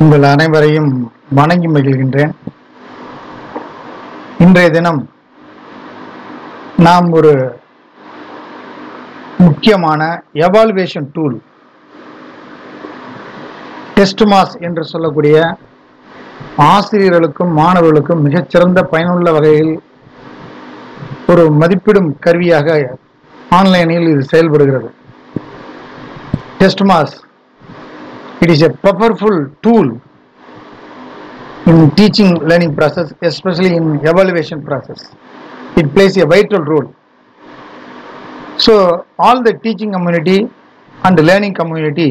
உங்கள் அனைவரையும் வணங்கி மகிழ்கின்றேன். இன்றைய தினம் நாம் ஒரு முக்கியமான எவாலுவேஷன் டூல் டெஸ்ட்மாஸ் என்று சொல்லக்கூடிய ஆசிரியர்களுக்கும் மாணவர்களுக்கும் மிகச்சிறந்த பயனுள்ள வகையில் ஒரு மதிப்பிடும் கருவியாக ஆன்லைனில் இது செயல்படுகிறது. டெஸ்ட்மாஸ், it is a powerful tool in teaching learning process, especially in evaluation process. It plays a vital role. So all the teaching community and the learning community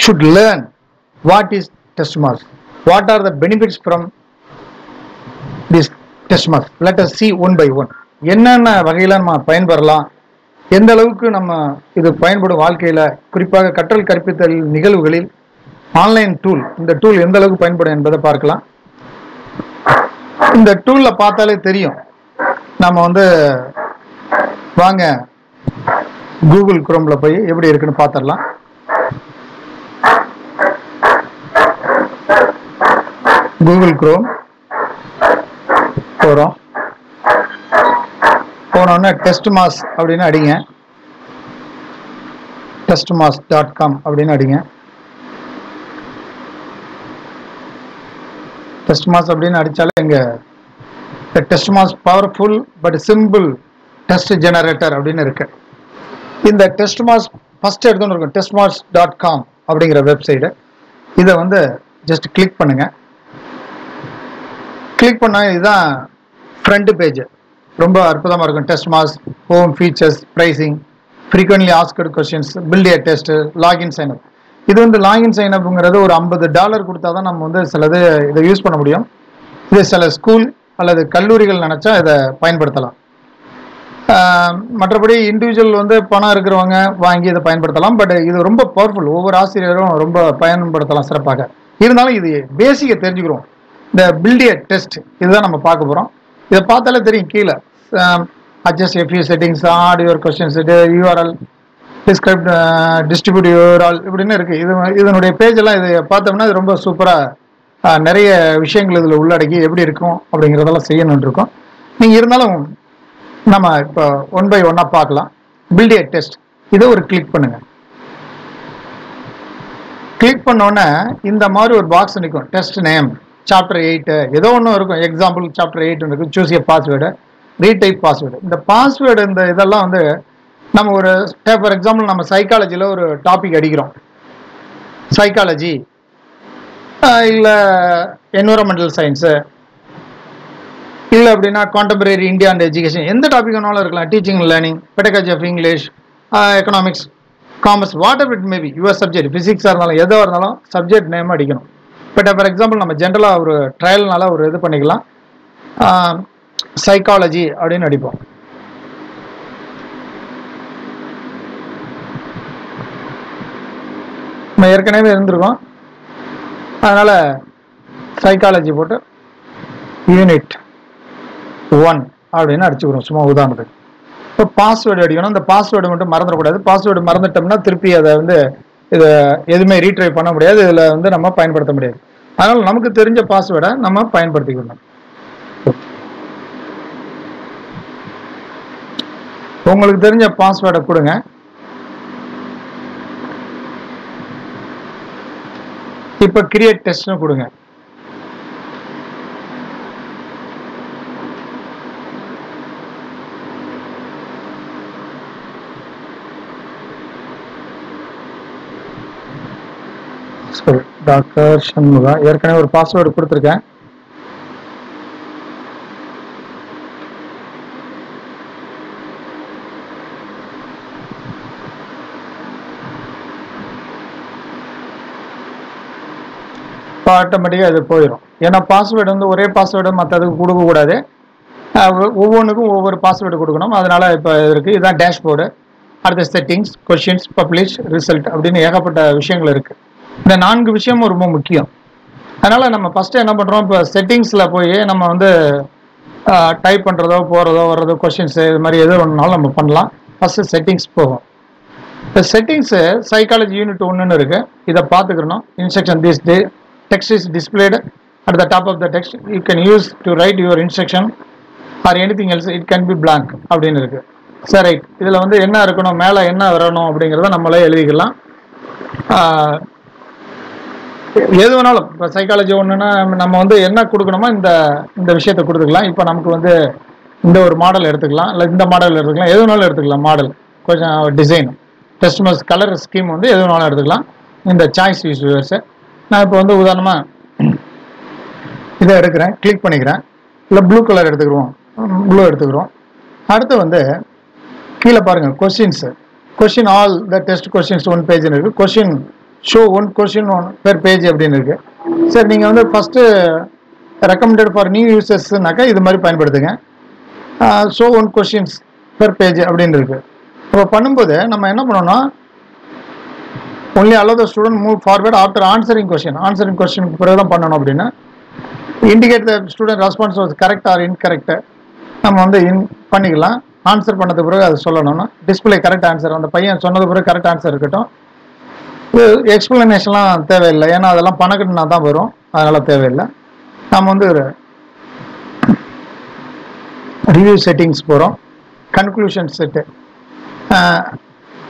should learn what is TestMass, what are the benefits from this TestMass. Let us see one by one. என்னென்ன வகையில் நம்ம பயன்பெறலாம், எந்த அளவுக்கு நம்ம இது பயன்படும் வாழ்க்கையில், குறிப்பாக கற்றல் கற்பித்தல் நிகழ்வுகளில் ஆன்லைன் டூல், இந்த டூல் எந்த அளவுக்கு பயன்படும் என்பதை பார்க்கலாம். இந்த டூல்ல பார்த்தாலே தெரியும். நம்ம வாங்க கூகுள் குரோம்ல போய் எப்படி இருக்குன்னு பார்த்துடலாம். கூகுள் குரோம் போறோம். போனோன்னா டெஸ்ட்மாஸ் அப்படின்னு அடிங்க. testmass.com அப்படின்னு அடிங்க. டெஸ்ட்மாஸ் அப்படின்னு அடித்தாலே இங்கே Testmoz powerful but simple test generator அப்படின்னு இருக்கு. இந்த டெஸ்ட்மாஸ் ஃபர்ஸ்ட் எடுத்துன்னு இருக்கும் testmass.com அப்படிங்கிற வெப்சைட்டு. இதை ஜஸ்ட் கிளிக் பண்ணுங்க. கிளிக் பண்ணால் இதுதான் ஃப்ரண்ட் பேஜ். ரொம்ப அற்புதமாக இருக்கும். Testmoz, home, features, pricing, frequently asked questions, build a test, login sign up. இது லாகின் சைன்அப்புங்கிறது ஒரு $50 கொடுத்தா தான் நம்ம சிலது இதை யூஸ் பண்ண முடியும். இது சில ஸ்கூல் அல்லது கல்லூரிகள் நினச்சா இதை பயன்படுத்தலாம். மற்றபடி இண்டிவிஜுவல் பணம் இருக்கிறவங்க வாங்கி இதை பயன்படுத்தலாம். பட் இது ரொம்ப பவர்ஃபுல். ஒவ்வொரு ஆசிரியரும் ரொம்ப பயன்படுத்தலாம் சிறப்பாக. இருந்தாலும் இது பேசிக்கை தெரிஞ்சுக்கிறோம். இந்த பில்ட் ஏ டெஸ்ட் இதுதான் நம்ம பார்க்க போகிறோம். இதை பார்த்தாலே தெரியும். கீழே adjust few settings, add your question set, URL, describe, distribute URL இப்படின்னு இருக்குது. இதனுடைய பேஜெல்லாம் இதை பார்த்தோம்னா இது ரொம்ப சூப்பராக நிறைய விஷயங்கள் இதில் உள்ளடக்கி எப்படி இருக்கும் அப்படிங்கிறதெல்லாம் செய்யணும்னு இருக்கும். நீங்கள் இருந்தாலும் நம்ம இப்போ ஒன் பை ஒன்னாக பார்க்கலாம். பில்ட் ஏ டெஸ்ட் இதை ஒரு கிளிக் பண்ணுங்கள். கிளிக் பண்ணோன்னே இந்த மாதிரி ஒரு பாக்ஸ் நிற்கும். டெஸ்ட் நேம், சாப்டர் 8 ஏதோ ஒன்றும் இருக்கும். எக்ஸாம்பிள் சாப்டர் 8 இருக்கும். சூஸ் ஏ பாஸ்வேர்டு, ரீடைப் பாஸ்வேர்டு. இந்த பாஸ்வேர்டு இந்த இதெல்லாம் நம்ம ஒரு ஃபார் எக்ஸாம்பிள் நம்ம சைக்காலஜியில் ஒரு டாபிக் அடிக்கிறோம். சைக்காலஜி இல்லை என்விரான்மெண்டல் சயின்ஸு இல்லை அப்படின்னா கான்டெம்பரரி இந்தியா அண்ட் எஜுகேஷன், எந்த டாபிக் வேணாலும் இருக்கலாம். Teaching learning, pedagogy of English, economics, commerce, whatever it maybe your subject, ஃபிசிக்ஸாக இருந்தாலும் எதாக இருந்தாலும் சப்ஜெக்ட் நேம் அடிக்கணும். பட் ஃபார் எக்ஸாம்பிள் நம்ம ஜென்ரலாக ஒரு ட்ரையல்னால ஒரு இது பண்ணிக்கலாம். சைக்காலஜி அப்படின்னு அடிப்போம். நம்ம ஏற்கனவே இருந்திருக்கோம். அதனால் சைக்காலஜி போட்டு யூனிட் 1 அப்படின்னு அடிச்சுக்கிறோம். சும்மா உதாரணத்துக்கு. இப்போ பாஸ்வேர்டு அடிக்கணும். இந்த பாஸ்வேர்டு மட்டும் மறந்துடக்கூடாது. பாஸ்வேர்டு மறந்துட்டோம்னா திருப்பி அதை இதை எதுவுமே ரீட்ரை பண்ண முடியாது. இதில் நம்ம பயன்படுத்த முடியாது. அதனால் நமக்கு தெரிஞ்ச பாஸ்வேர்டை நம்ம பயன்படுத்திக்கணும். உங்களுக்கு தெரிஞ்ச பாஸ்வேர்டை கொடுங்க. இப்போ கிரியேட் டெஸ்ட்னு கொடுங்க. டாக்டர் சண்முகா ஏற்கனவே ஒரு பாஸ்வேர்டு கொடுத்துருக்கேன். ஆட்டோமேட்டிக்காக அது போயிடும். ஏன்னா பாஸ்வேர்டு ஒரே பாஸ்வேர்டு மற்றதுக்கு கொடுக்கக்கூடாது. ஒவ்வொன்றுக்கும் ஒவ்வொரு பாஸ்வேர்டு கொடுக்கணும். அதனால் இப்போ இருக்குது. இதுதான் டேஷ்போர்டு. அடுத்த செட்டிங்ஸ், கொஷின்ஸ், பப்ளிஷ், ரிசல்ட் அப்படின்னு ஏகப்பட்ட விஷயங்கள் இருக்குது. இந்த 4 விஷயமும் ரொம்ப முக்கியம். அதனால் நம்ம ஃபஸ்ட்டு என்ன பண்ணுறோம், இப்போ செட்டிங்ஸில் போய் நம்ம டைப் பண்ணுறதோ போகிறதோ வர்றதோ கொஷின்ஸு இது மாதிரி எது ஒன்றாலும் நம்ம பண்ணலாம். ஃபஸ்ட்டு செட்டிங்ஸ் போகும். இப்போ செட்டிங்ஸு சைக்காலஜி யூனிட் 1ன்னு இருக்குது. இதை பார்த்துக்கணும். Instruction this day text is displayed at the top of the text. You can use to write your instruction or anything else. It can be blank அப்படின்னு இருக்கு. சரி, right. இதில் வந்து என்ன இருக்கணும், மேலே என்ன வரணும் அப்படிங்கிறத நம்மளே எழுதிக்கலாம். எது வேணாலும் இப்போ சைக்காலஜி ஒன்றுன்னா நம்ம வந்து என்ன கொடுக்கணுமோ இந்த விஷயத்தை கொடுத்துக்கலாம். இப்போ நமக்கு வந்து இந்த ஒரு மாடல் எடுத்துக்கலாம், இல்லை இந்த மாடல் எடுத்துக்கலாம், எது வேணாலும் எடுத்துக்கலாம். மாடல் கொஞ்சம் டிசைன் டெஸ்ட் மஸ் கலர் ஸ்கீம் வந்து எது வேணாலும் எடுத்துக்கலாம். இந்த சாய்ஸ் யூஸர்ஸு நான் இப்போ வந்து உதாரணமாக இதை எடுக்கிறேன், கிளிக் பண்ணிக்கிறேன். இல்லை ப்ளூ கலர் எடுத்துக்கிறோம், ப்ளூ எடுத்துக்கிறோம். அடுத்து வந்து கீழே பாருங்கள் questions, question all the test questions 1 பேஜ்னு இருக்குது. Question show 1 question 1 per page அப்படின்னு இருக்குது. சரி, நீங்கள் வந்து ஃபஸ்ட்டு ரெக்கமெண்டட் ஃபார் நியூ யூசர்ஸ்னாக்கா இது மாதிரி பயன்படுத்துங்க. ஷோ 1 கொஸ்டின்ஸ் பெர் பேஜ் அப்படின்னு இருக்குது. இப்போ பண்ணும்போது நம்ம என்ன பண்ணோம்னா only allow the student move forward after answering question. Answering கொஸ்டினுக்கு பிறகு தான் பண்ணணும். அப்படின்னா indicate the student response was correct R incorrect நம்ம வந்து பண்ணிக்கலாம். ஆன்சர் பண்ணது பிறகு அது சொல்லணும்னா டிஸ்பிளே கரெக்ட் ஆன்சர், அந்த பையன் சொன்னது பிறகு கரெக்ட் ஆன்சர் இருக்கட்டும். எக்ஸ்பிளனேஷன்லாம் தேவையில்லை, ஏன்னா அதெல்லாம் பணக்கட்டுனா தான் வரும், அதனால் தேவையில்லை. நம்ம வந்து ரிவ்யூ செட்டிங்ஸ் போகிறோம். Conclusion set,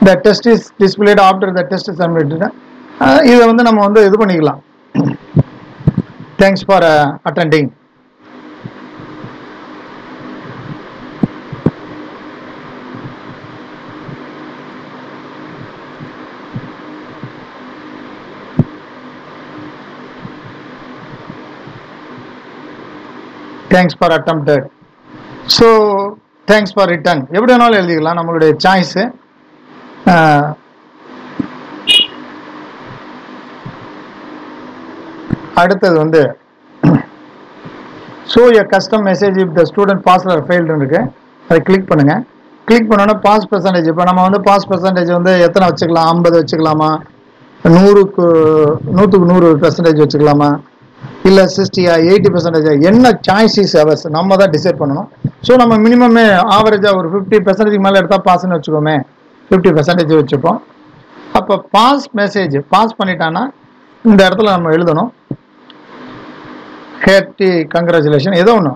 the test is displayed after the test is submitted. இதை வந்து நம்ம வந்து இது பண்ணிக்கலாம். Thanks for attending. Thanks for attempted. So thanks for return எப்படி வேணாலும் எழுதிக்கலாம், நம்மளுடைய சாய்ஸு. அடுத்தது வந்து show a custom message if the student pass or failed இருக்கு. அதை கிளிக் பண்ணுங்க. கிளிக் பண்ணோன்னா பாஸ் பெர்சன்டேஜ், இப்போ நம்ம வந்து பாஸ் பெர்சன்டேஜ் வந்து எத்தனை வச்சுக்கலாம், 50 வச்சுக்கலாமா, 100க்கு 100% வச்சுக்கலாமா, இல்லை 60 80%, என்ன சாய்ஸ் இஸ் அவர்ஸ் நம்ம தான் டிசைட் பண்ணணும். ஸோ நம்ம மினிமமே ஆவரேஜாக ஒரு 50% மேலே எடுத்தால் பாஸ்ன்னு வச்சுக்கோமே, 50% வச்சுப்போம். அப்போ பாஸ் மெசேஜ் பாஸ் பண்ணிட்டான்னா இந்த இடத்துல நம்ம எழுதணும் ஹேர்ட்டி கங்க்ராச்சுலேஷன் ஏதோ ஒன்று.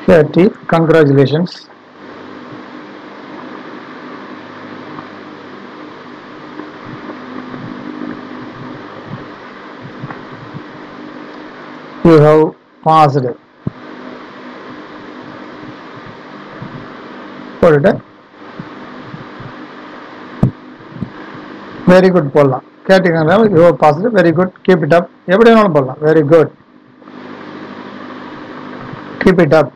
Hearty congratulations. You have passed. போட்டுட்டு வெரி குட் போடலாம். கேட்டீங்கன்னா you have passed, very good, keep it up, எப்படி வேணாலும் போடலாம். Very good, keep it up.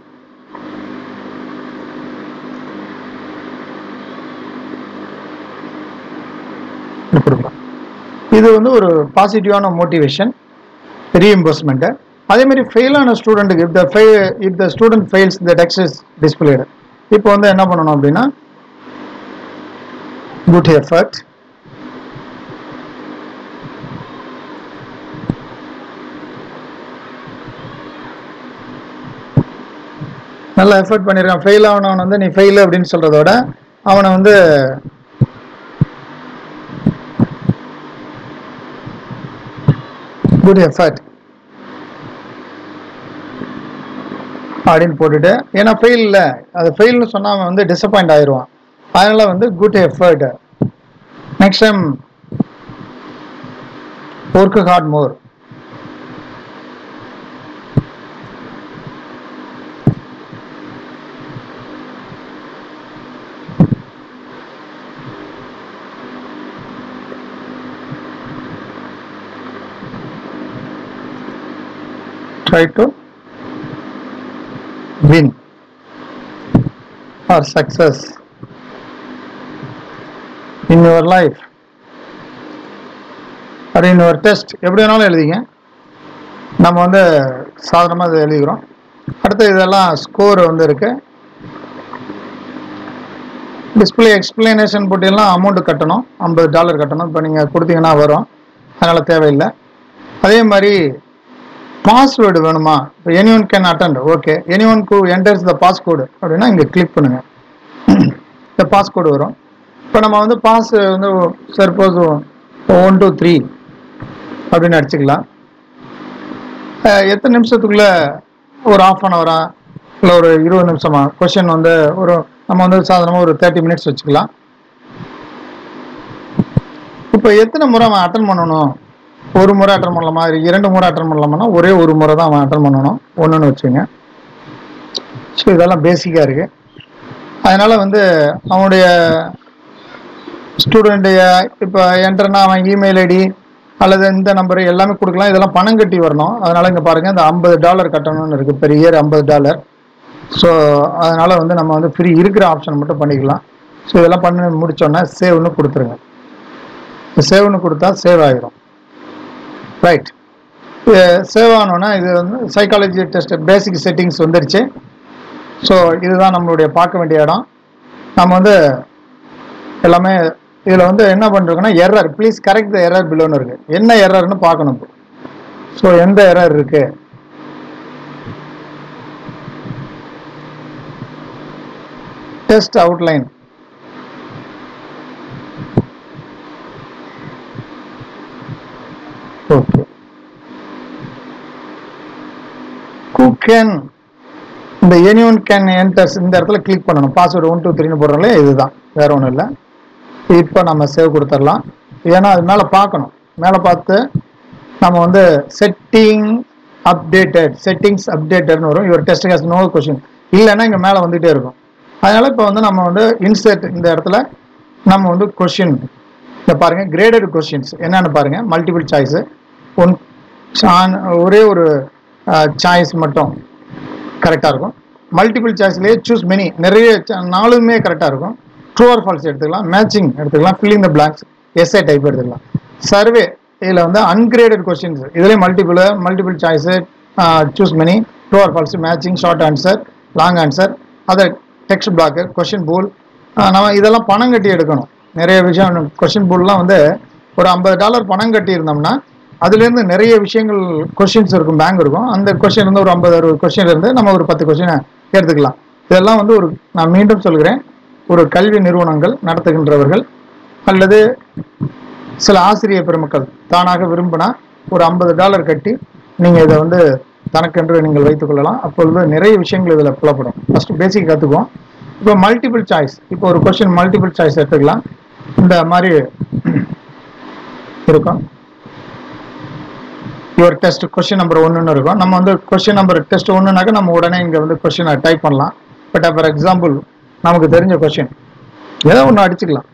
கொடுக்கலாம். இது வந்து ஒரு பாசிட்டிவான மோட்டிவேஷன், ரீஎம்பர்ஸ்மெண்ட். அதே மாதிரி ஃபெயிலான ஸ்டூடெண்ட்டுக்கு if the student fails the text is displayed. இப்போ வந்து என்ன பண்ணணும் அப்படின்னா குட் எஃபர்ட், நல்லா எஃபர்ட் பண்ணியிருக்கான். ஃபெயில் ஆனவன் வந்து நீ ஃபெயில் அப்படின்னு சொல்றதோட அவனை வந்து குட் எஃபர்ட் அப்படின்னு போட்டுட்டு, ஏன்னா ஃபெயில் இல்லை, அது ஃபெயில்னு சொன்னால் அவன் வந்து டிசப்பாயிண்ட் ஆயிடுவான். அதனால வந்து good effort. Next time work hard more. Try to win or success in your life or in your test. எப்படி வேணாலும் எழுதிங்க, நம்ம வந்து சாதாரணமாக இதை எழுதிக்கிறோம். அடுத்து இதெல்லாம் ஸ்கோர் வந்து இருக்கு. டிஸ்பிளே எக்ஸ்பிளனேஷன் போட்டியெல்லாம் அமௌண்ட் கட்டணும், $50 கட்டணும். இப்போ நீங்கள் கொடுத்தீங்கன்னா வரும், அதனால் தேவையில்லை. அதே மாதிரி பாஸ்வேர்டு வேணுமா, இப்போ anyone can attend, okay, anyone who enters the passcode அப்படின்னா இங்கே கிளிக் பண்ணுங்க, இந்த பாஸ்கோடு வரும். இப்போ நம்ம வந்து பாஸ் வந்து சப்போஸ் 1 2 3 அப்படின்னு அடிச்சுக்கலாம். எத்தனை நிமிஷத்துக்குள்ள ஒரு ½ அன் ஹவரா இல்லை ஒரு 20 நிமிஷமா கொஸ்டின் வந்து ஒரு நம்ம வந்து சாதாரணமாக ஒரு 30 மினிட்ஸ் வச்சுக்கலாம். இப்போ எத்தனை முறை அவன் அட்டன் பண்ணணும்? ஒரு முறை அட்டன் பண்ணலாமா, 2 முறை அட்டன் பண்ணலாமான்னா ஒரே ஒரு முறை தான் அவன் அட்டன் பண்ணணும், ஒன்றுன்னு வச்சுங்க. ஸோ இதெல்லாம் பேசிக்காக இருக்குது. அதனால் வந்து அவனுடைய ஸ்டூடெண்டைய இப்போ என்ட்ருன்னா அவன் இமெயில் ஐடி அல்லது இந்த நம்பரு எல்லாமே கொடுக்கலாம். இதெல்லாம் பணம் கட்டி வரணும். அதனால் இங்கே பாருங்கள், இந்த $50 கட்டணும்னு இருக்குது, பெர் இயர் $50. ஸோ அதனால் வந்து நம்ம வந்து ஃப்ரீ இருக்கிற ஆப்ஷன் மட்டும் பண்ணிக்கலாம். ஸோ இதெல்லாம் பண்ணி முடித்தோன்னா சேவ்னு கொடுத்துருங்க. சேவ்னு கொடுத்தா சேவ் ஆகிடும். ரைட், சேவ் ஆனோன்னா இது வந்து சைக்காலஜி டெஸ்ட் பேசிக் செட்டிங்ஸ் வந்துருச்சு. ஸோ இதுதான் நம்மளுடைய பார்க்க வேண்டிய இடம். நம்ம வந்து எல்லாமே இதில் வந்து என்ன பண்ணுறோன்னா error, please correct the error பிலோன்னு இருக்குது. என்ன எரர்னு பார்க்கணும். ஸோ எந்த எரர் இருக்குது? Test outline. Okay, who can இந்த anyone can enter இந்த இடத்துல கிளிக் பண்ணணும். பாஸ்வேர்டு 1 2 3ன்னு போடுறோம்ல, இதுதான், வேற ஒன்றும் இல்லை. இப்போ நம்ம சேவ் கொடுத்துடலாம். ஏன்னா அது மேலே பார்க்கணும். மேலே பார்த்து நம்ம வந்து செட்டிங் அப்டேட்டட், செட்டிங்ஸ் அப்டேட்டட்னு வரும். Your test has no question, இல்லைன்னா இங்கே மேலே வந்துகிட்டே இருக்கும். அதனால் இப்போ வந்து நம்ம வந்து இன்சர்ட் இந்த இடத்துல நம்ம வந்து கொஷின் இதை பாருங்கள், கிரேடட் கொஷின்ஸ் என்னென்னு பாருங்கள். மல்டிபிள் சாய்ஸு, ஒரே ஒரு சாய்ஸ் மட்டும் கரெக்டாக இருக்கும். மல்டிபிள் சாய்ஸ்லேயே சூஸ் மெனி, நிறைய 4மே கரெக்டாக இருக்கும். ட்ரூ ஆர் ஃபால்ஸ் எடுத்துக்கலாம், மேட்சிங் எடுத்துக்கலாம், filling the blanks essay type எடுத்துக்கலாம். சர்வே இதில் வந்து அன்கிரேடட் கொஸ்டின்ஸ், இதுலேயே multiple choice, choose many, true or false, matching, short answer, long answer, அதை டெக்ஸ்ட் பிளாக்கு, கொஸ்டின் பூல். நம்ம இதெல்லாம் பணம் கட்டி எடுக்கணும். நிறைய விஷயம் கொஸ்டின் பூல்லாம் வந்து ஒரு $50 பணம் கட்டி இருந்தோம்னா அதுலேருந்து நிறைய விஷயங்கள் கொஸ்டின்ஸ் இருக்கும், பேங்க் இருக்கும். அந்த கொஸ்டின் இருந்து ஒரு 50-60 கொஸ்டின் இருந்து நம்ம ஒரு 10 கொஸ்டினை எடுத்துக்கலாம். இதெல்லாம் வந்து ஒரு, நான் மீண்டும் சொல்கிறேன், ஒரு கல்வி நிறுவனங்கள் நடத்துகின்றவர்கள் அல்லது சில ஆசிரியர் பெருமக்கள் தானாக விரும்பினா ஒரு $50 கட்டி நீங்கள் இதை வந்து தனக்கென்று நீங்கள் வைத்துக்கொள்ளலாம். அப்பொழுது நிறைய விஷயங்கள் இதில் புலப்படும். ஃபஸ்ட்டு பேசிக் கற்றுக்குவோம். இப்போ மல்டிபிள் சாய்ஸ், இப்போ ஒரு கொஸ்டின் மல்டிபிள் சாய்ஸ் எடுத்துக்கலாம். இந்த மாதிரி இருக்கும். யுவர் டெஸ்ட் கொஸ்டின் நம்பர் 1ன்னு இருக்கும். நம்ம வந்து கொஸ்டின் நம்பர் டெஸ்ட் 1னாக்க நம்ம உடனே இங்கே வந்து கொஸ்டினை டைப் பண்ணலாம். பட் ஃபார் எக்ஸாம்பிள் நமக்கு தெரிஞ்ச கொஸ்டின் ஏதோ ஒன்று அடிச்சுக்கலாம்.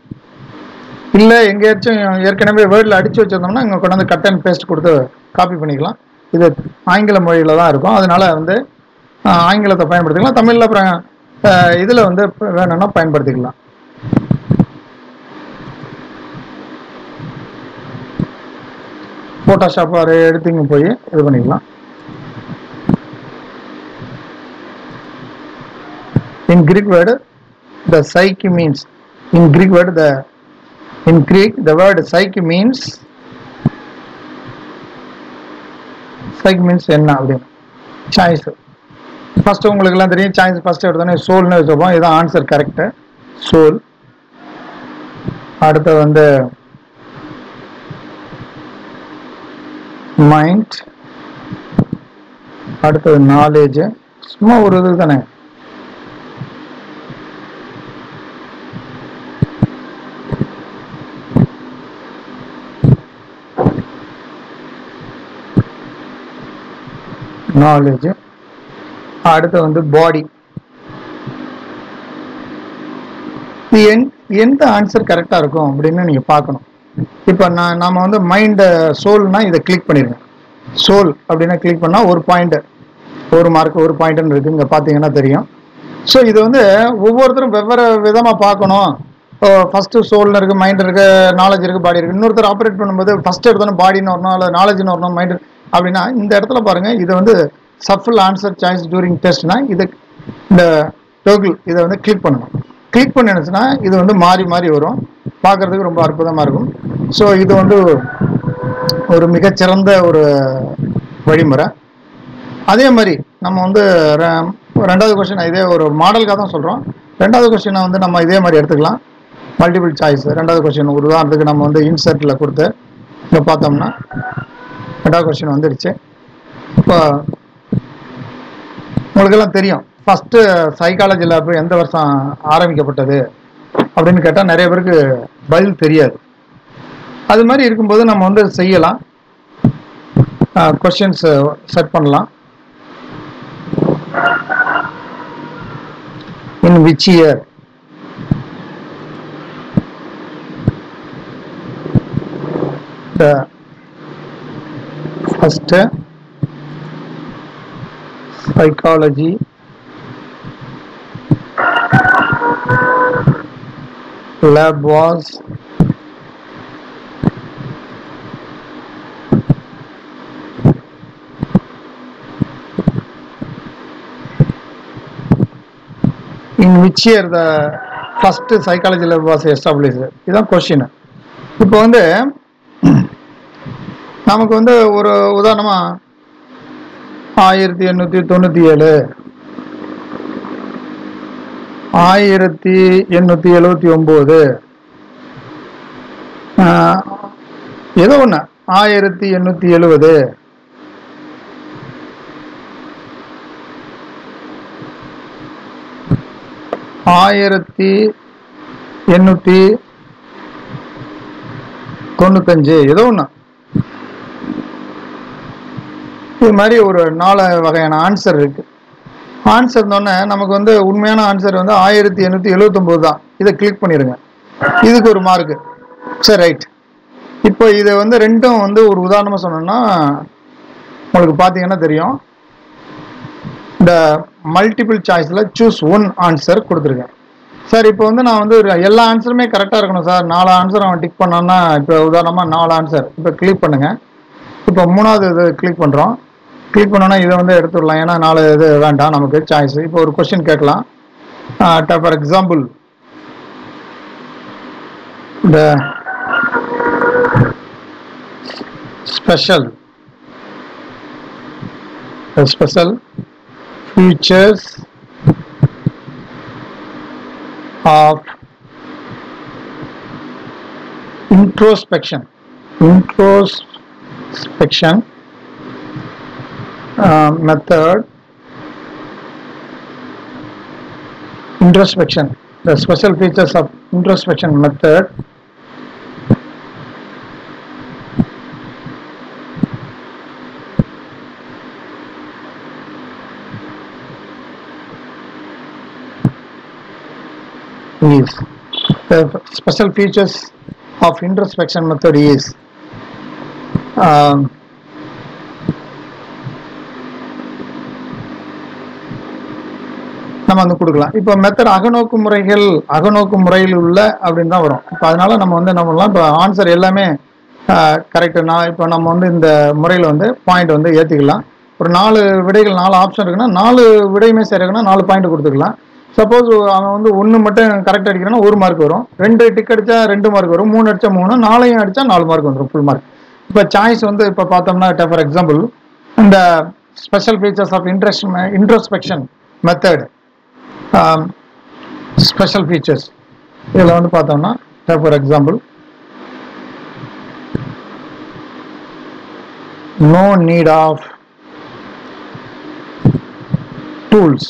இல்லை எங்கேயாச்சும் ஏற்கனவே வேர்டில் அடித்து வச்சுருந்தோம்னா இங்கே கொண்டு வந்து கட் அண்ட் பேஸ்ட் கொடுத்து காப்பி பண்ணிக்கலாம். இது ஆங்கில மொழியில் தான் இருக்கும். அதனால் வந்து ஆங்கிலத்தை பயன்படுத்திக்கலாம். தமிழில் அப்புறம் இதில் வந்து வேணும்னா பயன்படுத்திக்கலாம். ஃபோட்டோஷாப் அதை எடுத்துங்க போய் இது பண்ணிக்கலாம். In Greek word, the psyche means, in Greek word, the word psyche means என்ன அப்படின்னு சாய்ஸ். ஃபர்ஸ்ட் உங்களுக்கு எல்லாம் தெரியும், சாய்ஸ் ஃபர்ஸ்ட் எடுத்தோன்னே சோல்னு வச்சுப்போம். இதுதான் ஆன்சர் கரெக்டு, சோல். அடுத்து வந்து மைண்ட், அடுத்தது நாலேஜ். சும்மா ஒரு இது தானே. நாலேஜ். அடுத்து வந்து பாடி. எந்த ஆன்சர் கரெக்டாக இருக்கும் அப்படின்னு நீங்கள் பார்க்கணும். இப்போ நாம வந்து மைண்டு சோல்னா இதை கிளிக் பண்ணிடுங்க. சோல் அப்படின்னா கிளிக் பண்ணால் ஒரு பாயிண்ட், ஒரு மார்க், ஒரு பாயிண்ட்னு இருக்குது. இங்கே பார்த்தீங்கன்னா தெரியும். ஸோ இது வந்து ஒவ்வொருத்தரும் வெவ்வேறு விதமாக பார்க்கணும். ஃபஸ்ட்டு சோல்னு இருக்குது, மைண்ட் இருக்குது, நாலேஜ் இருக்குது, பாடி இருக்குது. இன்னொருத்தர் ஆப்ரேட் பண்ணும்போது ஃபஸ்ட்டு எடுத்தோன்னு பாடின்னு வரணும், அல்லது நாலேஜ்னு வரணும், மைண்டு அப்படின்னா இந்த இடத்துல பாருங்கள். இது வந்து சஃபில் ஆன்சர் சாய்ஸ் டூரிங் டெஸ்ட்னா இது இந்த டோக்கிள் இதை வந்து கிளிக் பண்ணணும். கிளிக் பண்ணிடுச்சுன்னா இது வந்து மாறி மாறி வரும். பார்க்குறதுக்கு ரொம்ப அற்புதமாக இருக்கும். ஸோ இது வந்து ஒரு மிகச்சிறந்த ஒரு வழிமுறை. அதே மாதிரி நம்ம வந்து ரெண்டாவது கொஸ்டின் இதே ஒரு மாடலுக்காக தான் சொல்கிறோம். ரெண்டாவது கொஸ்டினை வந்து நம்ம இதே மாதிரி எடுத்துக்கலாம். மல்டிபிள் சாய்ஸ் ரெண்டாவது கொஸ்டின் ஒரு உதாரணத்துக்கு நம்ம வந்து இன்சர்ட்டில் கொடுத்து இங்கே பார்த்தோம்னா ரெண்டாவது கொஸ்டின் வந்துடுச்சு. இப்போ உங்களுக்கெல்லாம் தெரியும் ஃபஸ்ட்டு சைக்காலஜி லேப் எந்த வருஷம் ஆரம்பிக்கப்பட்டது அப்படின்னு கேட்டால் நிறைய பேருக்கு பதில் தெரியாது. அது மாதிரி இருக்கும்போது நம்ம வந்து செய்யலாம், கொஸ்டின்ஸ் செட் பண்ணலாம். In which year the first psychology lab was in which year the first psychology lab was established. இதுதான் கொஸ்டின். இப்போ வந்து நமக்கு வந்து ஒரு உதாரணமா 1897 1879 ஏதோ ஒன்று 1870 1895 ஏதோ ஒன்று. இது மாதிரி ஒரு 4 வகையான ஆன்சர் இருக்கு. ஆன்சர் இருந்தோடனே நமக்கு வந்து உண்மையான ஆன்சர் வந்து 1879 தான். இதை கிளிக் பண்ணிடுங்க. இதுக்கு ஒரு மார்க்கு. சரி, ரைட். இப்போ இதை வந்து ரெண்டும் வந்து ஒரு உதாரணமாக சொன்னோம்னா உங்களுக்கு பார்த்தீங்கன்னா தெரியும். இந்த மல்டிபிள் சாய்ஸில் சூஸ் ஒன் ஆன்சர் கொடுத்துருக்கேன். சார் இப்போ வந்து நான் வந்து எல்லா ஆன்சருமே கரெக்டாக இருக்கணும் சார், 4 ஆன்சர் அவன் டிக் பண்ணான்னா இப்போ உதாரணமாக 4 ஆன்சர் இப்போ கிளிக் பண்ணுங்கள். இப்போ 3வது இது கிளிக் பண்ணுறோம். கிளிக் பண்ணோன்னா இதை வந்து எடுத்துடலாம், ஏன்னா 4 இது வேண்டாம் நமக்கு சாய்ஸ். இப்போ ஒரு கொஸ்டின் கேட்கலாம். ஃபார் எக்ஸாம்பிள் இந்த special features of introspection method. Introspection, the special features of introspection method is, the special features of introspection method is நம்ம வந்து கொடுக்கலாம். இப்போ மெத்தட் அகநோக்கு முறையில் உள்ள அப்படின்னு தான் வரும். இப்போ அதனால நம்ம வந்து என்ன பண்ணலாம், இப்போ ஆன்சர் எல்லாமே கரெக்டு. இப்போ நம்ம வந்து இந்த முறையில் வந்து பாயிண்ட் வந்து ஏற்றிக்கலாம். ஒரு 4 விடைகள் 4 ஆப்ஷன் இருக்குன்னா 4 விடையுமே சரியாகனா 4 பாயிண்ட் கொடுத்துக்கலாம். சப்போஸ் அவன் வந்து 1 மட்டும் கரெக்ட் அடிக்கிறான்னா 1 மார்க் வரும், 2 டிக் அடித்தா 2 மார்க் வரும், 3 அடித்தா 3, 4 அடித்தா 4 மார்க் வந்துடும், ஃபுல் மார்க். இப்போ சாய்ஸ் வந்து இப்போ பார்த்தோம்னா ஃபார் எக்ஸாம்பிள் இந்த special features of introspection method special features இதில் வந்து பார்த்தோம்னா for example no need of tools,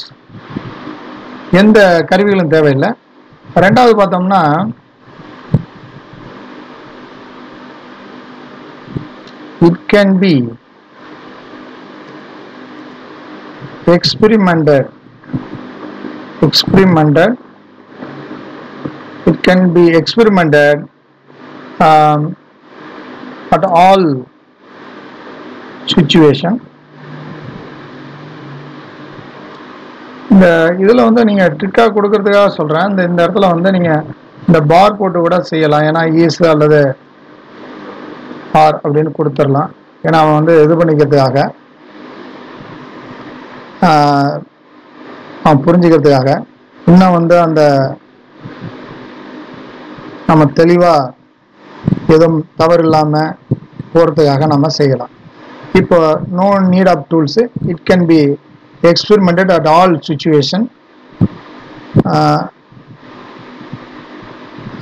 எந்த கருவிகளும் தேவையில்லை. ரெண்டாவது பார்த்தோம்னா it can be experimented, it can be experimented at all situation. இந்த இதில் வந்து நீங்கள் ட்ரிக்காக கொடுக்கறதுக்காக சொல்கிறேன். இந்த இடத்துல வந்து நீங்கள் இந்த பார் போட்டு கூட செய்யலாம், ஏன்னா ஈஸ் அல்லது ஆர் அப்படின்னு கொடுத்துடலாம். ஏன்னா அவன் வந்து இது பண்ணிக்கிறதுக்காக, அவன் புரிஞ்சுக்கிறதுக்காக, இன்னும் வந்து அந்த நம்ம தெளிவாக எதுவும் தவறு இல்லாமல் போகிறதுக்காக நம்ம செய்யலாம். இப்போ no need of tools, it can be experimented at all situation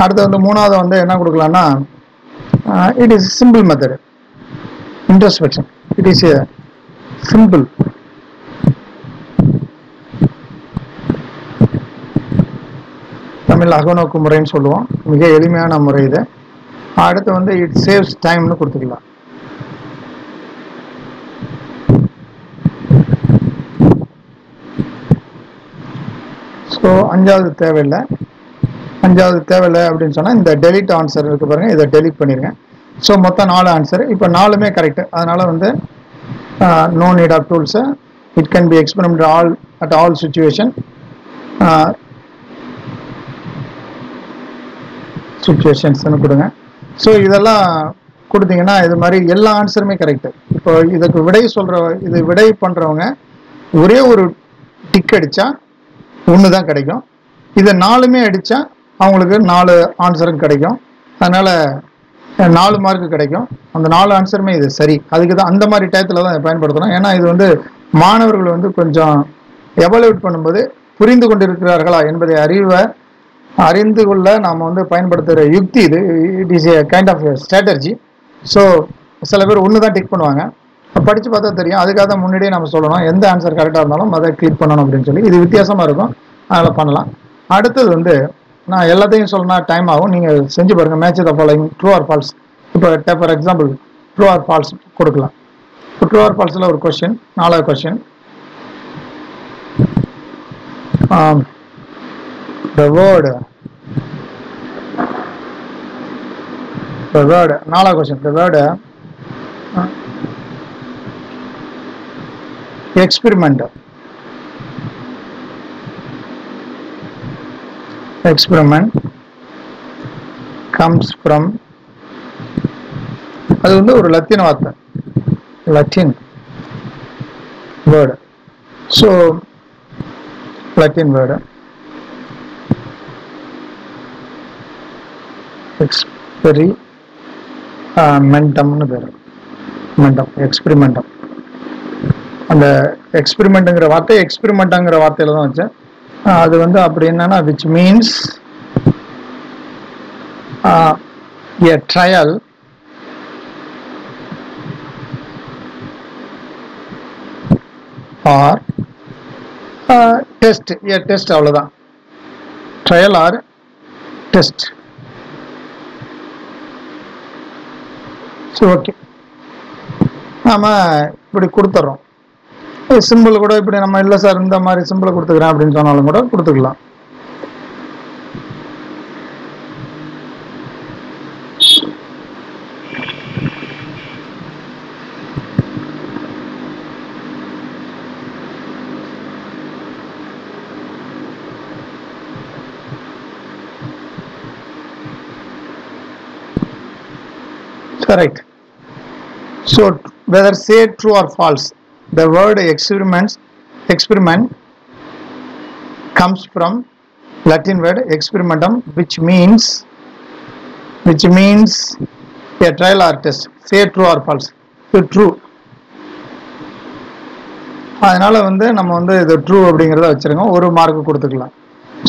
அடுத்து வந்து மூணாவது வந்து என்ன கொடுக்கலாம்னா it is simple method introspection. It is a simple. Tamil அகநோக்கு முறைன்னு சொல்லுவோம். மிக எளிமையான முறை இது. அடுத்து வந்து இட் சேவ்ஸ் டைம்னு கொடுத்துக்கலாம். ஸோ அஞ்சாவது தேவையில்லை அப்படின்னு சொன்னால் இந்த டெலிட் ஆன்சர் இருக்கு பாருங்க, இதை டெலிட் பண்ணிருங்க. ஸோ மொத்தம் 4 ஆன்சர். இப்போ 4மே கரெக்ட். அதனால வந்து no need of tools. It can be experiment at all சுச்சுவேஷன்ஸ்னு கொடுங்க. ஸோ இதெல்லாம் கொடுத்தீங்கன்னா இது மாதிரி எல்லா ஆன்சருமே கரெக்டு. இப்போ இதுக்கு விடை பண்ணுறவங்க ஒரே ஒரு டிக் அடித்தா 1 தான் கிடைக்கும். இதை 4மே அடித்தா அவங்களுக்கு 4 ஆன்சரும் கிடைக்கும். அதனால் 4 மார்க்கு கிடைக்கும். அந்த 4 ஆன்சருமே இது சரி. அதுக்கு தான் அந்த மாதிரி டயத்தில் தான் பயன்படுத்தணும். ஏன்னா இது வந்து மாணவர்கள் வந்து கொஞ்சம் எவலுவேட் பண்ணும்போது புரிந்து கொண்டிருக்கிறார்களா என்பதை அறிந்து கொள்ள நாம் வந்து பயன்படுத்துகிற யுக்தி இது. It is a kind of strategy. So சில பேர் 1 தான் டிக் பண்ணுவாங்க. படித்து பார்த்தா தெரியும். அதுக்காக தான் முன்னாடியே நம்ம சொல்லணும் எந்த ஆன்சர் கரெக்டாக இருந்தாலும் அதை கிளிக் பண்ணணும் அப்படின்னு சொல்லி. இது வித்தியாசமாக இருக்கும், அதில் பண்ணலாம். அடுத்தது வந்து நான் எல்லாத்தையும் சொல்லணும், டைம் ஆகும். நீங்கள் செஞ்சு பாருங்கள். Match the following true or false. இப்போ for example true or false கொடுக்கலாம். இப்போ ட்ரூ ஆர் ஃபால்ஸில் ஒரு கொஸ்டின், 4வது கொஸ்டின். The word 4வது question. The word experiment comes from, அது வந்து ஒரு லத்தீன் வார்த்தை, Latin word. So Latin word எக்ஸ்பெரிமெண்டம்னு பேர். எக்ஸ்பெரிமெண்டம். அந்த எக்ஸ்பெரிமெண்ட்டுங்கிற வார்த்தை எக்ஸ்பெரிமெண்ட்டாங்கிற வார்த்தையில தான் வச்சேன். அது வந்து அப்படி என்னன்னா which means a trial or test. a test அவ்வளவுதான். trial or test. So okay, நாம இப்படி கொடுத்துட்றோம். சிம்பிள் கூட இப்படி நம்ம இல்லை சார் இந்த மாதிரி சிம்பிள் கொடுத்துக்கிறேன் அப்படின்னு சொன்னாலும் கூட கொடுத்துக்கலாம். Correct. So whether say true or false, the word experiment comes from Latin word experimentum, which means a trial or test. Say true or false. So true. அதனால வந்து நம்ம வந்து இது ட்ரூ அப்படிங்கிறத வச்சிருங்க, 1 மார்க் கொடுத்துக்கலாம்.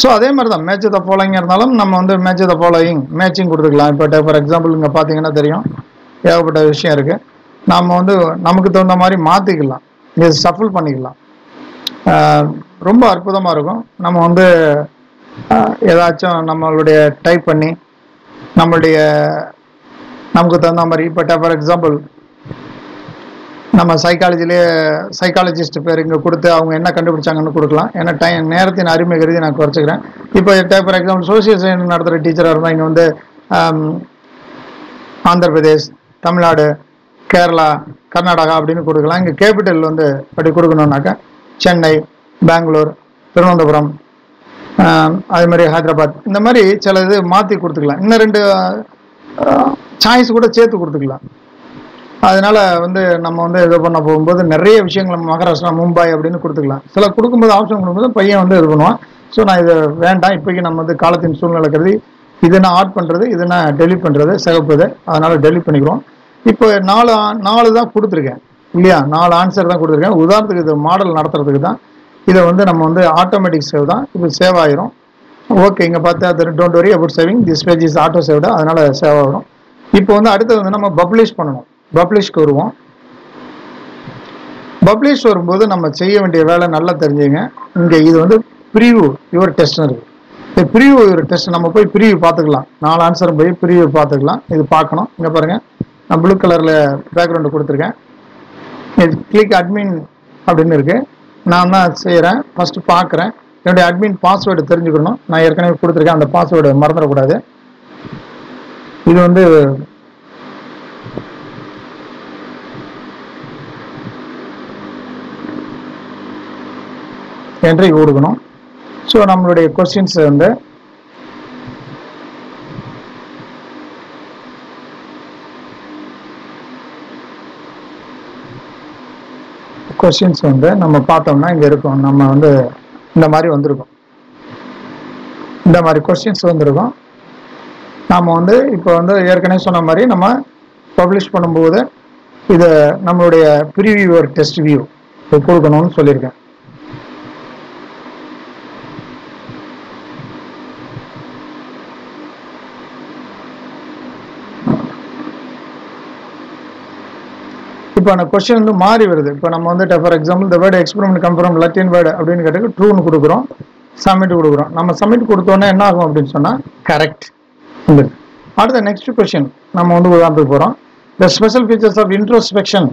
ஸோ அதே மாதிரி தான் மேட்ச் த ஃபாலோயிங் இருந்தாலும் நம்ம வந்து மேட்ச் த ஃபாலோயிங் மேட்சிங் கொடுத்துக்கலாம். இப்போ ஃபார் எக்ஸாம்பிள் இங்கே பார்த்தீங்கன்னா தெரியும், ஏகப்பட்ட விஷயம் இருக்குது. நாம் வந்து நமக்கு தகுந்த மாதிரி மாற்றிக்கலாம், இது ஷஃபிள் பண்ணிக்கலாம். ரொம்ப அற்புதமாக இருக்கும். நம்ம வந்து ஏதாச்சும் நம்மளுடைய டைப் பண்ணி நமக்கு தகுந்த மாதிரி இப்போ ஃபார் எக்ஸாம்பிள் நம்ம சைக்காலஜிஸ்ட் பேர் இங்கே கொடுத்து அவங்க என்ன கண்டுபிடிச்சாங்கன்னு கொடுக்கலாம். ஏன்னா நேரத்தின் அருமை கருதி நான் குறைச்சிக்கிறேன். இப்போ ஃபார் எக்ஸாம்பிள் சோசியல் சயின்ஸ் நடத்துகிற டீச்சராக இருந்தால் இங்கே வந்து ஆந்திர பிரதேஷ், தமிழ்நாடு, கேரளா, கர்நாடகா அப்படின்னு கொடுக்கலாம். இங்கே கேபிட்டல் வந்து அப்படி கொடுக்கணுன்னாக்கா சென்னை, பெங்களூர், திருவனந்தபுரம், அது மாதிரி ஹைதராபாத், இந்த மாதிரி சில இது மாற்றி கொடுத்துக்கலாம். இன்னும் 2 சாய்ஸ் கூட சேர்த்து கொடுத்துக்கலாம். அதனால வந்து நம்ம வந்து இது பண்ண போகும்போது நிறைய விஷயங்கள் மகாராஷ்டிரா, மும்பை அப்படின்னு கொடுத்துக்கலாம். சில கொடுக்கும்போது ஆப்ஷன் கொடுக்கும்போது பையன் வந்து இது பண்ணுவான். ஸோ நான் இதை வேண்டாம், இப்போக்கி நம்ம வந்து காலத்தின் சூழ்நிலை கருதி இது நான் ஆட் பண்ணுறது, இது நான் டெலிட் பண்ணுறது சிகப்புது, அதனால டெலிட் பண்ணிக்கிறோம். இப்போ 4 தான் கொடுத்துருக்கேன் இல்லையா, 4 ஆன்சர் தான் கொடுத்துருக்கேன். உதாரணத்துக்கு இது மாடல் நடத்துறதுக்கு தான். இதை வந்து நம்ம வந்து ஆட்டோமேட்டிக் சேவ் தான், இப்போ சேவ் ஆயிரும். ஓகே, இங்கே பார்த்தா அது don't worry about saving, this page is auto saved, அதனால் சேவ் ஆகிடும். இப்போ வந்து அடுத்தது வந்து நம்ம பப்ளிஷ் பண்ணணும். பப்ளிஷ்க்கு வருவோம். பப்ளிஷ் வரும்போது நம்ம செய்ய வேண்டிய வேலை நல்லா தெரிஞ்சுங்க. இங்கே இது வந்து ப்ரீவியூ யுவர் டெஸ்ட்னு இருக்குது. இந்த ப்ரீவியூ யுவர் டெஸ்ட் நம்ம போய் ப்ரீவியூ பார்த்துக்கலாம். 4 ஆன்சரும் போய் ப்ரீவியூ பார்த்துக்கலாம். இது பார்க்கணும். இங்கே பாருங்கள், நான் ப்ளூ கலரில் பேக்ரவுண்டு கொடுத்துருக்கேன். இது கிளிக் அட்மின் அப்படின்னு இருக்குது. நான் தான் செய்கிறேன். ஃபஸ்ட்டு பார்க்குறேன். என்னுடைய அட்மின் பாஸ்வேர்டு தெரிஞ்சுக்கணும். நான் ஏற்கனவே கொடுத்துருக்கேன், அந்த பாஸ்வேர்டு மறந்துடக்கூடாது. இது வந்து என்ட்ரி கொடுக்கணும். ஸோ நம்மளுடைய கொஸ்டின்ஸ் வந்து நம்ம பார்த்தோம்னா இங்கே இருக்கும். நம்ம வந்து இந்த மாதிரி வந்திருக்கும். இந்த மாதிரி கொஸ்டின்ஸ் வந்திருக்கும். நாம் வந்து இப்போ வந்து ஏற்கனவே சொன்ன மாதிரி நம்ம பப்ளிஷ் பண்ணும்போது இதை நம்மளுடைய ப்ரீவியூ ஒரு டெஸ்ட் வியூ கொடுக்கணும்னு சொல்லியிருக்கேன். இப்போ அந்த கொஸ்டின் வந்து மாறி வருது. இப்போ நம்ம வந்து for example the word experiment come from லட்டின் word அப்படின்னு கேட்டு ட்ரூன்னு கொடுக்குறோம், சப்மிட் கொடுக்குறோம். நம்ம சப்மிட் கொடுத்தோன்னே என்ன ஆகும் அப்படின்னு சொன்னால் கரெக்ட் வந்துருக்கு. அடுத்த நெக்ஸ்ட் கொஸ்டின் நம்ம வந்து உதாரணத்துக்கு போகிறோம். The special features of introspection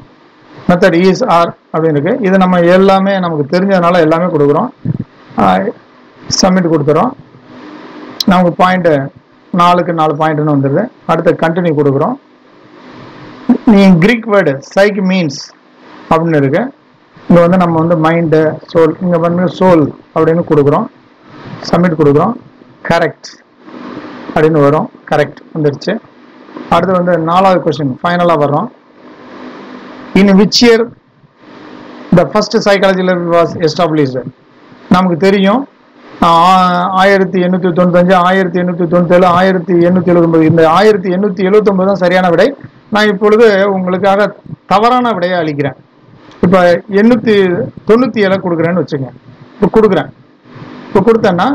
method is are அப்படின்னு இருக்கு. இது நம்ம எல்லாமே நமக்கு தெரிஞ்சதுனால எல்லாமே கொடுக்குறோம். சப்மிட் கொடுத்துறோம். நமக்கு பாயிண்ட் 4க்கு 4 பாயிண்ட்னு வந்துடுது. அடுத்த கண்டினியூ கொடுக்குறோம். நீங்கள் கிரீக் வேர்டு சைக் மீன்ஸ் அப்படின்னு இருக்கு. இங்கே வந்து நம்ம வந்து மைண்டு சோல், இங்கே வந்து சோல் அப்படின்னு கொடுக்குறோம். சப்மிட் கொடுக்குறோம். கரெக்ட் அப்படின்னு வரும். கரெக்ட் வந்துடுச்சு. அடுத்து வந்து 4வது கொஸ்டின் ஃபைனலாக வர்றோம். In which year the first psychology lab was established. நமக்கு தெரியும் 1895, 1897, 1879. இந்த 1879 தான் சரியான விடை. நான் இப்பொழுது உங்களுக்காக தவறான விடையை அளிக்கிறேன். இப்போ 897 கொடுக்குறேன்னு வச்சுங்க. இப்போ கொடுக்குறேன். இப்போ கொடுத்தேன்னா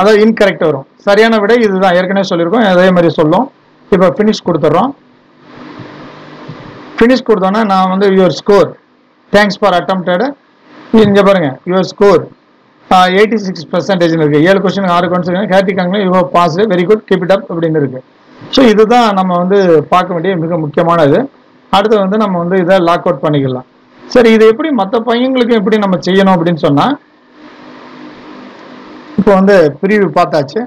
அதாவது இன்கரெக்ட் வரும். சரியான விடை இதுதான், ஏற்கனவே சொல்லியிருக்கோம், அதே மாதிரி சொல்லும். இப்போ ஃபினிஷ் கொடுத்துட்றோம். ஃபினிஷ் கொடுத்தோன்னா நான் வந்து your score thanks for attempted. இங்கே பாருங்க, யுவர் ஸ்கோர் 86% இருக்கு. 7 கொஸ்டின் 6 கொஸ்டின் கேட்டிருக்காங்க. You have passed, very good, keep it up அப்படின்னு இருக்கு. ஸோ இதுதான் நம்ம வந்து பார்க்க வேண்டிய மிக முக்கியமானது. அடுத்து வந்து நம்ம வந்து இதை லாக் அவுட் பண்ணிக்கலாம். சரி, இது எப்படி மற்ற பையங்களுக்கு எப்படி நம்ம செய்யணும் அப்படின்னு சொன்னா, இப்போ வந்து ப்ரீவியூ பார்த்தாச்சு.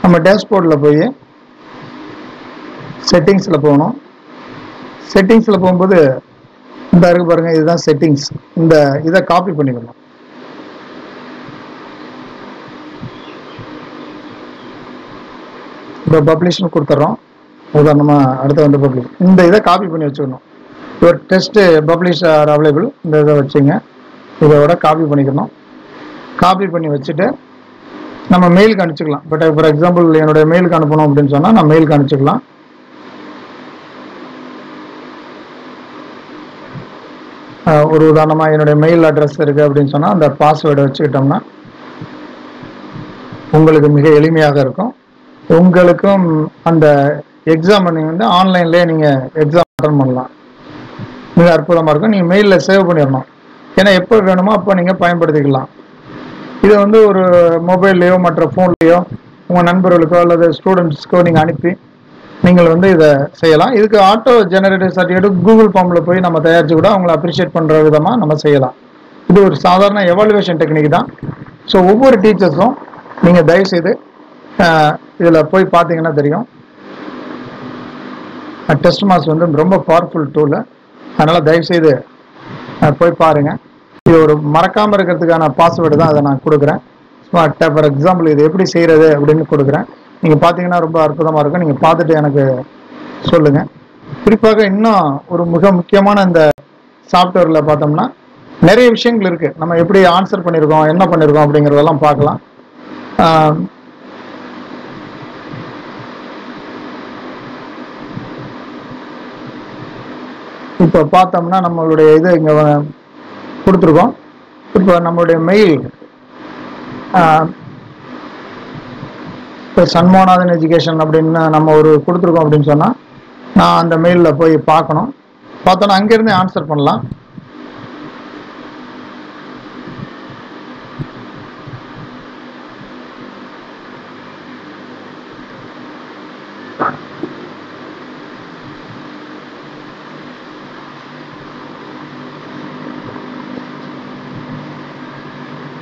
நம்ம டேஷ்போர்டில் போய் செட்டிங்ஸில் போகணும். செட்டிங்ஸில் போகும்போது இந்த இருக்கு பாருங்க, இதுதான் செட்டிங்ஸ். இந்த இதை காப்பி பண்ணிக்கணும். இப்போ பப்ளிஷ்னு கொடுத்துட்றோம். உதாரணமாக அடுத்து வந்து பப்ளிஷ். இந்த இதை காப்பி பண்ணி வச்சுக்கணும். ஒரு டெஸ்ட்டு பப்ளிஷ் ஆர் அவைலபிள், இந்த இதை வச்சுங்க. இதோட காப்பி பண்ணிக்கணும். காப்பி பண்ணி வச்சுட்டு நம்ம மெயிலுக்கு அனுப்பிச்சிக்கலாம். பட் ஃபார் எக்ஸாம்பிள் என்னுடைய மெயிலுக்கு அனுப்பணும் அப்படின்னு சொன்னால் நான் மெயிலுக்கு அனுப்பிச்சிக்கலாம். ஒரு உதாரணமாக என்னுடைய மெயில் அட்ரஸ் இருக்குது அப்படின்னு சொன்னால் அந்த பாஸ்வேர்டை வச்சுக்கிட்டோம்னா உங்களுக்கு மிக எளிமையாக இருக்கும். உங்களுக்கும் அந்த எக்ஸாம் நீங்கள் வந்து ஆன்லைன்லேயே நீங்கள் எக்ஸாம் அட்டன் பண்ணலாம். மிக அற்புதமாக இருக்கும். நீங்கள் மெயிலில் சேவ் பண்ணிடணும். ஏன்னா எப்போ வேணுமோ அப்போ நீங்கள் பயன்படுத்திக்கலாம். இதை வந்து ஒரு மொபைல்லையோ மற்ற ஃபோன்லேயோ உங்கள் நண்பர்களுக்கோ அல்லது ஸ்டூடெண்ட்ஸ்க்கோ நீங்கள் அனுப்பி நீங்கள் வந்து இதை செய்யலாம். இதுக்கு ஆட்டோ ஜெனரேட்டர் சர்டிஃபிகேட் கூகுள் ஃபார்மில் போய் நம்ம தயாரித்து கூட அவங்களை அப்ரிஷியேட் பண்ணுற விதமாக நம்ம செய்யலாம். இது ஒரு சாதாரண எவாலுவேஷன் டெக்னிக் தான். ஸோ ஒவ்வொரு டீச்சர்ஸும் நீங்கள் தயவுசெய்து இதில் போய் பார்த்தீங்கன்னா தெரியும். டெஸ்ட் மாஸ் வந்து ரொம்ப பவர்ஃபுல் டூலு. அதனால் தயவுசெய்து போய் பாருங்கள். இது ஒரு மறக்காமல் இருக்கிறதுக்கான பாஸ்வேர்டு தான் அதை நான் கொடுக்குறேன். ஃபார் எக்ஸாம்பிள் இது எப்படி செய்கிறது அப்படின்னு கொடுக்குறேன். நீங்கள் பார்த்தீங்கன்னா ரொம்ப அற்புதமாக இருக்கும். நீங்கள் பார்த்துட்டு எனக்கு சொல்லுங்கள். குறிப்பாக இன்னும் ஒரு மிக முக்கியமான இந்த சாஃப்ட்வேரில் பார்த்தோம்னா நிறைய விஷயங்கள் இருக்குது. நம்ம எப்படி ஆன்சர் பண்ணியிருக்கோம், என்ன பண்ணியிருக்கோம் அப்படிங்கிறதெல்லாம் பார்க்கலாம். இப்போ பார்த்தோம்னா நம்மளுடைய இது இங்கே கொடுத்துருக்கோம். இப்போ நம்மளுடைய மெயில் இப்போ சண்முகநாதன் எஜுகேஷன் அப்படின்னு நம்ம ஒரு கொடுத்துருக்கோம் அப்படின்னு சொன்னால் நான் அந்த மெயிலில் போய் பார்க்கணும். பார்த்தோன்னா அங்கேருந்தே ஆன்சர் பண்ணலாம்.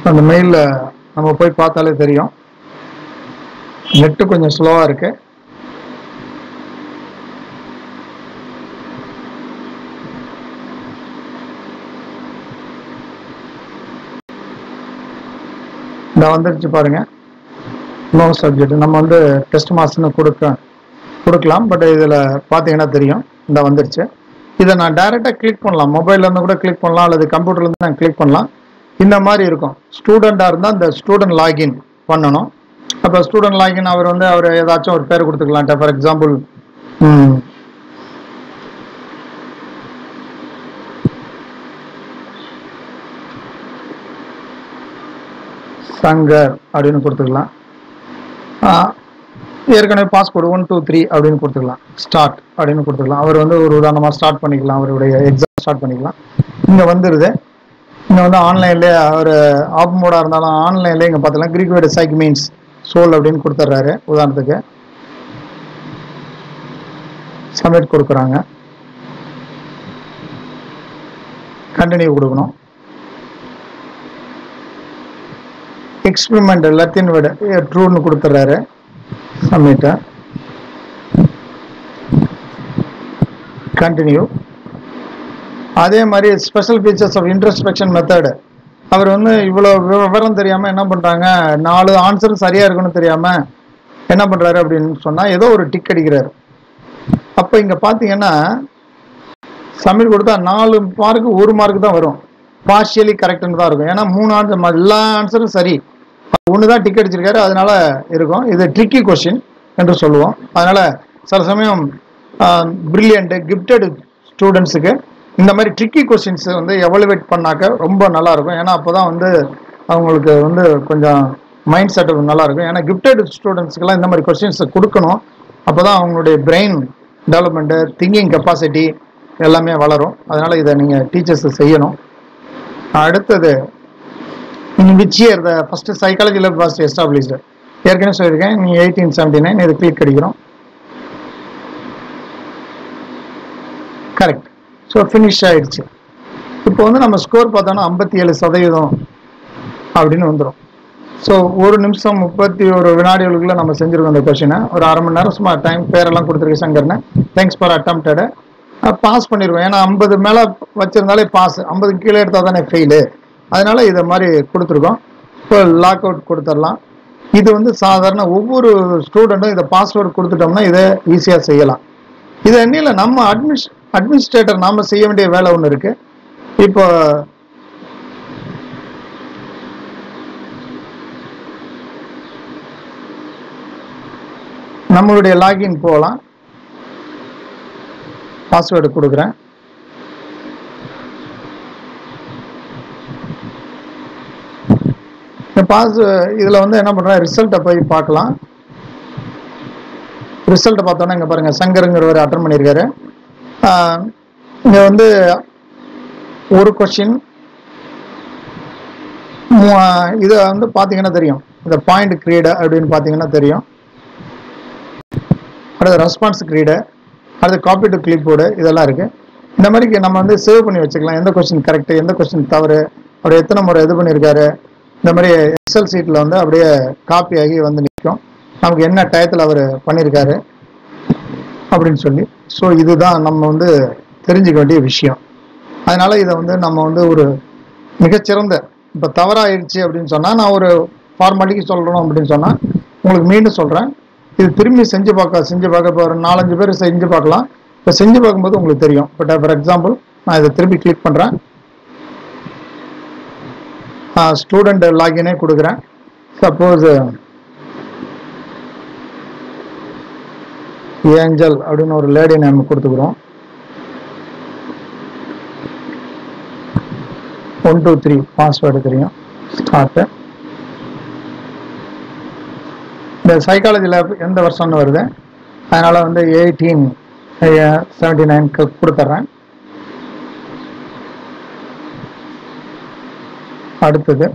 அந்த மெயிலில் நம்ம போய் பார்த்தாலே தெரியும். நெட்டு கொஞ்சம் ஸ்லோவாக இருக்கு. இந்த வந்துருச்சு பாருங்க. நோ சப்ஜெக்ட் நம்ம வந்து டெஸ்ட் மார்க்ஸ்னு கொடுக்கலாம். பட் இதில் பார்த்தீங்கன்னா தெரியும் இந்த வந்துருச்சு. இதை நான் டைரெக்டாக கிளிக் பண்ணலாம். மொபைல்லேருந்து கூட கிளிக் பண்ணலாம், அல்லது கம்ப்யூட்டர்லேருந்து நான் கிளிக் பண்ணலாம். இந்த மாதிரி இருக்கும். ஸ்டூடெண்ட்டாக இருந்தால் இந்த ஸ்டூடெண்ட் லாகின் பண்ணணும். அப்போ ஸ்டூடெண்ட் லாகின் அவர் வந்து அவர் ஏதாச்சும் ஒரு பேர் கொடுத்துக்கலாம். ஃபார் எக்ஸாம்பிள் சங்கர் அப்படின்னு கொடுத்துக்கலாம். ஏற்கனவே பாஸ்கோடு 1 2 3 அப்படின்னு கொடுத்துக்கலாம். ஸ்டார்ட் அப்படின்னு கொடுத்துக்கலாம். அவர் வந்து ஒரு உதாரணமாக ஸ்டார்ட் பண்ணிக்கலாம். அவருடைய எக்ஸாம் ஸ்டார்ட் பண்ணிக்கலாம். இங்கே வந்துடுது. இங்கே வந்து ஆன்லைன்லேயே அவர் ஆஃப் மோடாக இருந்தாலும் ஆன்லைன்லேயே இங்கே பார்த்துக்கலாம். Greek word psych means soul அப்படின்னு கொடுத்துட்றாரு. உதாரணத்துக்கு சப்மிட் கொடுக்குறாங்க. கண்டினியூ கொடுக்கணும். எக்ஸ்பெரிமெண்ட் லத்தின் வேர்டு ட்ரூன்னு கொடுத்துட்றாரு. Submit continue. அதே மாதிரி special features of introspection method அவர் வந்து இவ்வளோ விவரம் தெரியாமல் என்ன பண்ணுறாங்க, 4 ஆன்சர் சரியாக இருக்குன்னு தெரியாமல் என்ன பண்ணுறாரு அப்படின்னு சொன்னால் ஏதோ ஒரு டிக் அடிக்கிறாரு. அப்போ இங்கே பார்த்தீங்கன்னா சப்மிட் கொடுத்தா 4 மார்க்கு 1 மார்க்கு தான் வரும். பார்ஷியலி கரெக்டுன்னு தான் இருக்கும். ஏன்னா 3 ஆன்சர் எல்லா ஆன்சரும் சரி, 1 தான் டிக் அடிச்சிருக்காரு. அதனால இருக்கும். இது ட்ரிக்கி கொஸ்டின் என்று சொல்லுவோம். அதனால சில சமயம் பிரில்லியன்ட்டு கிஃப்டட் ஸ்டூடெண்ட்ஸுக்கு இந்த மாதிரி ட்ரிக்கி கொஸ்டின்ஸ் வந்து எவலுவேட் பண்ணாக்க ரொம்ப நல்லா இருக்கும். ஏன்னா அப்போ தான் வந்து அவங்களுக்கு வந்து கொஞ்சம் மைண்ட் செட் நல்லா இருக்கும். ஏன்னா கிஃப்டட் ஸ்டூடெண்ட்ஸுக்கெல்லாம் இந்த மாதிரி கொஸ்டின்ஸை கொடுக்கணும். அப்போ தான் அவங்களுடைய பிரெயின் டெவலப்மெண்ட்டு, திங்கிங் கெப்பாசிட்டி எல்லாமே வளரும். அதனால் இதை நீங்கள் டீச்சர்ஸ் செய்யணும். அடுத்தது which year the first psychology lab was established. ஏற்கனவே சொல்லியிருக்கேன். நீ 1879 இது கிளிக் அடிக்கிறோம். கரெக்ட். ஸோ ஃபினிஷ் ஆகிடுச்சு. இப்போ வந்து நம்ம ஸ்கோர் பார்த்தோன்னா 57% அப்படின்னு வந்துடும். ஸோ 1 நிமிஷம் 31 வினாடிகளுக்குள்ள நம்ம செஞ்சுருக்கோம் அந்த கொஸ்டினை. ஒரு அரை மணி நேரம் சும்மா டைம் பேரெல்லாம் கொடுத்துருக்கு சங்கர்னு. Thanks for attempted. பாஸ் பண்ணிடுவோம். ஏன்னா 50 மேலே வச்சுருந்தாலே பாஸ், 50 கீழே எடுத்தால் தானே ஃபெயிலு. அதனால இதை மாதிரி கொடுத்துருக்கோம். இப்போ லாக் அவுட் கொடுத்துடலாம். இது வந்து சாதாரண ஒவ்வொரு ஸ்டூடெண்ட்டும் இதை பாஸ்வேர்டு கொடுத்துட்டோம்னா இதை ஈஸியாக செய்யலாம். இது என்ன நம்ம அட்மினிஸ்ட்ரேட்டர் நாம செய்ய வேண்டிய வேலை ஒன்று இருக்கு. இப்போ நம்மளுடைய லாகின் போகலாம். பாஸ்வேர்டு கொடுக்குறேன். இதில் வந்து என்ன பண்ணுறேன், ரிசல்ட்டை போய் பார்க்கலாம். ரிசல்ட்டை பார்த்தோன்னா இங்கே பாருங்கள், சங்கருங்கிறவர் அட்டன் பண்ணியிருக்காரு. இங்கே வந்து ஒரு கொஸ்டின் இதை வந்து பார்த்தீங்கன்னா தெரியும். இந்த பாயிண்ட் கிரீடு அப்படின்னு பார்த்தீங்கன்னா தெரியும். அடுத்து ரெஸ்பான்ஸ் கிரீடு, அடுத்து காப்பி டு கிளிப் போர்டு, இதெல்லாம் இருக்குது. இந்த மாதிரி நம்ம வந்து சேவ் பண்ணி வச்சுக்கலாம். எந்த கொஸ்டின் கரெக்டு, எந்த கொஸ்டின் தவறு, அவர் எத்தனை முறை இது பண்ணியிருக்காரு. இந்த மாதிரி எக்ஸல் சீட்டில் வந்து அப்படியே காப்பி ஆகி வந்து நிற்கும். நமக்கு என்ன டயத்தில் அவர் பண்ணியிருக்காரு அப்படின்னு சொல்லி. ஸோ இதுதான் நம்ம வந்து தெரிஞ்சுக்க வேண்டிய விஷயம். அதனால் இதை வந்து நம்ம வந்து ஒரு மிகச்சிறந்த, இப்போ தவறாயிடுச்சு அப்படின்னு சொன்னால் நான் ஒரு ஃபார்மாலிட்டிக்கு சொல்லணும் அப்படின்னு சொன்னால் உங்களுக்கு மீண்டும் சொல்கிறேன். இது திரும்பி செஞ்சு பார்க்க இப்போ ஒரு 4-5 பேர் செஞ்சு பார்க்கலாம். இப்போ செஞ்சு பார்க்கும்போது உங்களுக்கு தெரியும். பட் ஃபார் எக்ஸாம்பிள் நான் இதை திருப்பி கிளிக் பண்ணுறேன். ஸ்டூடெண்ட் லாகினே கொடுக்குறேன். சப்போஸ் ஏஞ்சல் அப்படின்னு ஒரு லேடி நேம் கொடுத்துக்கிறோம். 1 2 3 பாஸ்வேர்டு தெரியும். ஸ்டார்ட். இந்த சைக்காலஜி லேப் எந்த வருஷம்னு வருது, அதனால் வந்து 1879 கொடுத்துட்றேன். அடுத்தது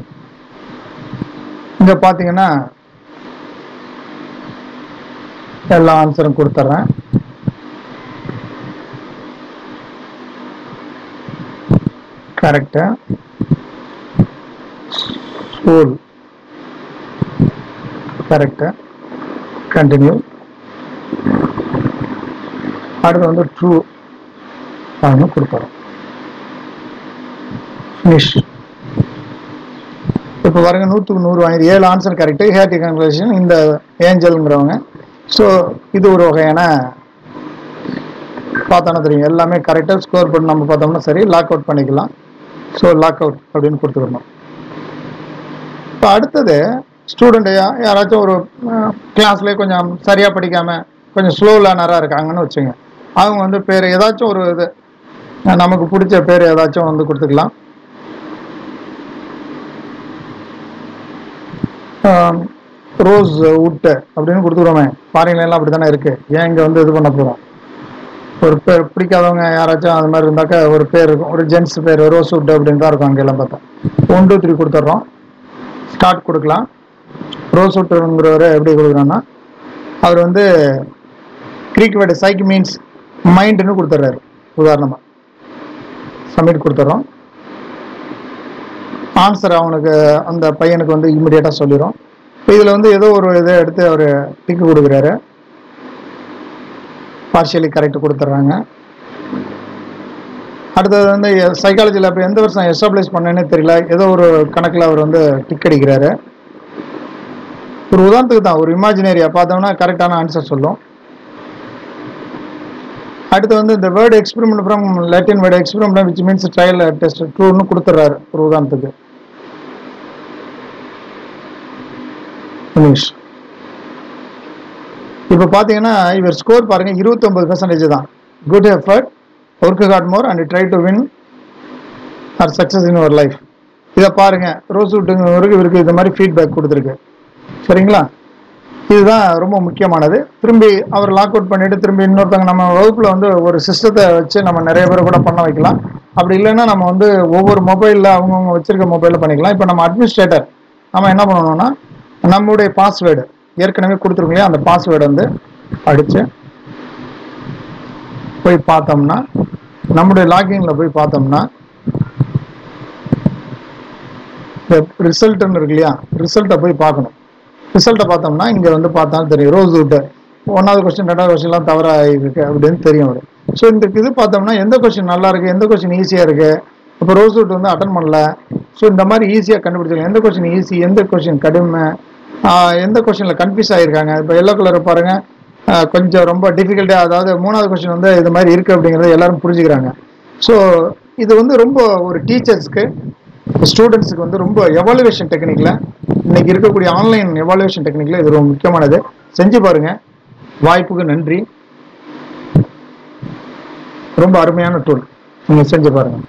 இங்கே பார்த்தீங்கன்னா எல்லா ஆன்சரும் கொடுத்துட்றேன். கரெக்டு. School correct. கண்டினியூ. அடுத்து வந்து ட்ரூ அப்படின்னு கொடுத்துறோம். ஃபினிஷ். இப்போ பாருங்க 100க்கு 100 வாங்கி 7 ஆன்சர் கரெக்டு. ஹேர்டி கன்வர்சேஷன் இந்த ஏஞ்சல்ங்கிறவங்க. ஸோ இது ஒரு வகையான பார்த்தோன்னா தெரியும் எல்லாமே கரெக்டாக ஸ்கோர் பண்ணி நம்ம பார்த்தோம்னா சரி லாக் அவுட் பண்ணிக்கலாம். ஸோ லாக் அவுட் அப்படின்னு கொடுத்துக்கணும். இப்போ அடுத்தது ஸ்டூடெண்ட்டு யாராச்சும் ஒரு கிளாஸ்லேயே கொஞ்சம் சரியாக படிக்காமல் கொஞ்சம் ஸ்லோ லேர்னராக இருக்காங்கன்னு வச்சுங்க. அவங்க வந்து பேர் ஏதாச்சும் ஒரு இது நமக்கு பிடிச்ச பேர் ஏதாச்சும் வந்து கொடுத்துக்கலாம். ரோஸ் உட்டு அப்படின்னு கொடுத்துக்கிறோமே, ஃபாரின்லாம் அப்படி தானே இருக்குது. ஏன் இங்கே வந்து இது பண்ண போகிறோம். ஒரு பேர் பிடிக்காதவங்க யாராச்சும் அது மாதிரி இருந்தாக்கா ஒரு பேர் இருக்கும், ஒரு ஜென்ஸ் பேர் ரோஸ் உட் அப்படின்னு தான் இருக்கும். அங்கெல்லாம் பார்த்தா 1 2 3 கொடுத்துட்றோம். ஸ்டார்ட் கொடுக்கலாம். ரோஸ் உட்டுங்கிறவர் எப்படி கொடுக்குறோன்னா அவர் வந்து க்ரீக் வேர்டு சைக் மீன்ஸ் மைண்டுன்னு கொடுத்துட்றாரு. உதாரணமாக சப்மிட் கொடுத்துட்றோம். ஆன்சர் அவனுக்கு அந்த பையனுக்கு வந்து இமிடியேட்டாக சொல்லிடும். இப்போ இதில் வந்து ஏதோ ஒரு இதை எடுத்து அவர் டிக்கு கொடுக்குறாரு. பார்ஷியலி கரெக்ட் கொடுத்துட்றாங்க. அடுத்தது வந்து சைக்காலஜியில் இப்போ எந்த வருஷம் எஸ்டாப்ளிஷ் பண்ணேன்னே தெரியல, ஏதோ ஒரு கணக்கில் அவர் வந்து டிக் அடிக்கிறாரு. ஒரு உதாரணத்துக்கு தான், ஒரு இமேஜினரியாக பார்த்தோம்னா கரெக்டான ஆன்சர் சொல்லும். அடுத்து வந்து இந்த word experiment from Latin word experiment which means trial test ட்ரூன்னு கொடுத்துட்றாரு ஒரு உதாரணத்துக்கு. ஃபினிஷ். இப்போ பார்த்தீங்கன்னா இவர் ஸ்கோர் பாருங்கள் 29% தான். Good effort, work hard more and try to win R success in your life. இதை பாருங்கள், ரோஸ் விட்டுங்கிறவருக்கு இவருக்கு இந்த மாதிரி ஃபீட்பேக் கொடுத்துருக்கு. சரிங்களா? இதுதான் ரொம்ப முக்கியமானது. திரும்பி அவர் லாக் அவுட் பண்ணிவிட்டு திரும்பி இன்னொருத்தவங்க நம்ம வகுப்பில் வந்து ஒரு சிஸ்டத்தை வச்சு நம்ம நிறைய பேர் கூட பண்ண வைக்கலாம். அப்படி இல்லைன்னா நம்ம வந்து ஒவ்வொரு மொபைலில் அவங்கவுங்க வச்சுருக்க மொபைலில் பண்ணிக்கலாம். இப்போ நம்ம அட்மினிஸ்ட்ரேட்டர் நம்ம என்ன பண்ணணும்னா நம்முடைய பாஸ்வேர்டு ஏற்கனவே கொடுத்துருக்கோம் இல்லையா, அந்த பாஸ்வேர்டு வந்து அடித்து போய் பார்த்தோம்னா நம்முடைய லாகின்ல போய் பார்த்தோம்னா ரிசல்ட்னு இருக்கு இல்லையா, ரிசல்ட்டை போய் பார்க்கணும். ரிசல்ட்டை பார்த்தோம்னா இங்கே வந்து பார்த்தா தெரியும் ரோஸ் விட்டு 1வது கொஸ்டின் 2வது கொஸ்டின்லாம் தவறாக இருக்கு அப்படின்னு தெரியும் வரும். ஸோ இந்த இது பார்த்தோம்னா எந்த கொஸ்டின் நல்லா இருக்குது, எந்த கொஸ்டின் ஈஸியாக இருக்குது. இப்போ ரோஸ் விட்டு வந்து அட்டன் பண்ணல. ஸோ இந்த மாதிரி ஈஸியாக கண்டுபிடிச்சிக்கலாம் எந்த கொஸ்டின் ஈஸி, எந்த கொஸ்டின் கடுமை, எந்த கொஸ்டினில் கன்ஃபியூஸ் ஆகிருக்காங்க. இப்போ எல்லோ கலர் பாருங்கள், கொஞ்சம் ரொம்ப டிஃபிகல்ட்டாக, அதாவது 3வது கொஸ்டின் வந்து இது மாதிரி இருக்குது அப்படிங்கிறத எல்லாரும் புரிஞ்சுக்கிறாங்க. ஸோ இது வந்து ரொம்ப ஒரு டீச்சர்ஸ்க்கு ஸ்டூடெண்ட்ஸுக்கு வந்து ரொம்ப எவாலுவேஷன் டெக்னிக்கில் இன்னைக்கு இருக்கக்கூடிய ஆன்லைன் எவாலுவேஷன் டெக்னிக்கில் இது ரொம்ப முக்கியமானது. செஞ்சு பாருங்கள். வாய்ப்புக்கு நன்றி. ரொம்ப அருமையான டூல், நீங்கள் செஞ்சு பாருங்கள்.